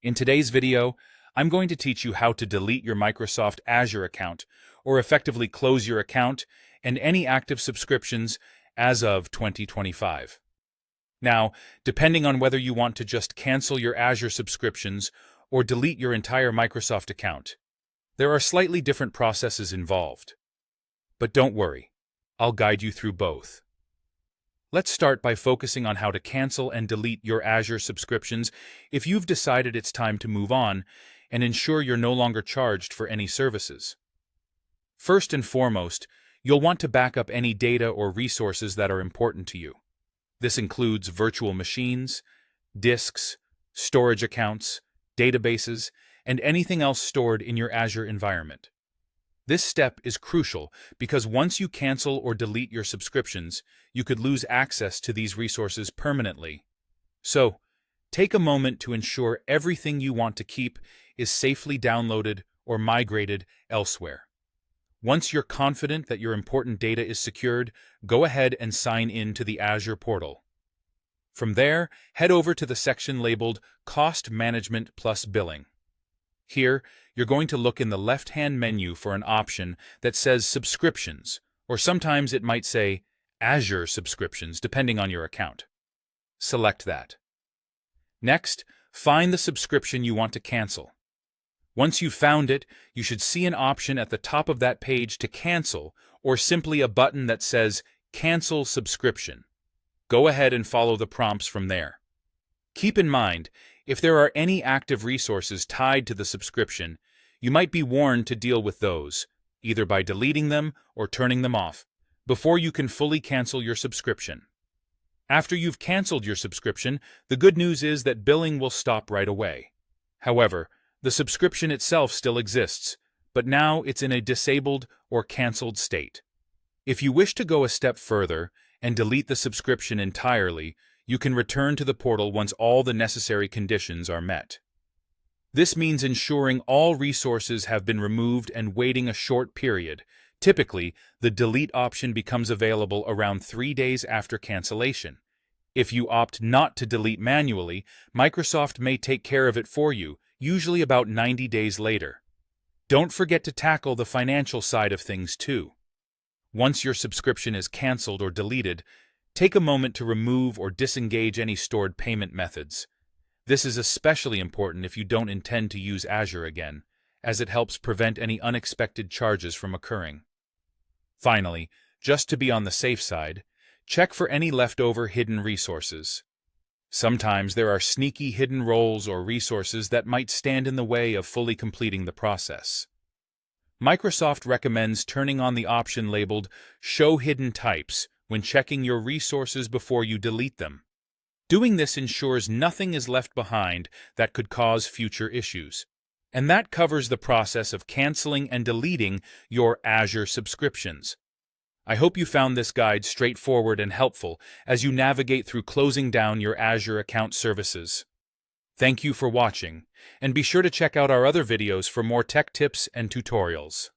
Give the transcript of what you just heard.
In today's video, I'm going to teach you how to delete your Microsoft Azure account, or effectively close your account and any active subscriptions as of 2025. Now, depending on whether you want to just cancel your Azure subscriptions or delete your entire Microsoft account, there are slightly different processes involved. But don't worry, I'll guide you through both. Let's start by focusing on how to cancel and delete your Azure subscriptions if you've decided it's time to move on and ensure you're no longer charged for any services. First and foremost, you'll want to back up any data or resources that are important to you. This includes virtual machines, disks, storage accounts, databases, and anything else stored in your Azure environment. This step is crucial because once you cancel or delete your subscriptions, you could lose access to these resources permanently. So, take a moment to ensure everything you want to keep is safely downloaded or migrated elsewhere. Once you're confident that your important data is secured, go ahead and sign in to the Azure portal. From there, head over to the section labeled Cost Management plus Billing. Here, you're going to look in the left-hand menu for an option that says Subscriptions, or sometimes it might say Azure Subscriptions, depending on your account. Select that. Next, find the subscription you want to cancel. Once you've found it, you should see an option at the top of that page to cancel, or simply a button that says Cancel Subscription. Go ahead and follow the prompts from there. Keep in mind, if there are any active resources tied to the subscription, you might be warned to deal with those, either by deleting them or turning them off, before you can fully cancel your subscription. After you've canceled your subscription, the good news is that billing will stop right away. However, the subscription itself still exists, but now it's in a disabled or canceled state. If you wish to go a step further and delete the subscription entirely, you can return to the portal once all the necessary conditions are met. This means ensuring all resources have been removed and waiting a short period. Typically, the delete option becomes available around 3 days after cancellation. If you opt not to delete manually, Microsoft may take care of it for you, usually about 90 days later. Don't forget to tackle the financial side of things too. Once your subscription is canceled or deleted, take a moment to remove or disengage any stored payment methods. This is especially important if you don't intend to use Azure again, as it helps prevent any unexpected charges from occurring. Finally, just to be on the safe side, check for any leftover hidden resources. Sometimes there are sneaky hidden roles or resources that might stand in the way of fully completing the process. Microsoft recommends turning on the option labeled Show Hidden Types when checking your resources before you delete them. Doing this ensures nothing is left behind that could cause future issues. And that covers the process of canceling and deleting your Azure subscriptions. I hope you found this guide straightforward and helpful as you navigate through closing down your Azure account services. Thank you for watching, and be sure to check out our other videos for more tech tips and tutorials.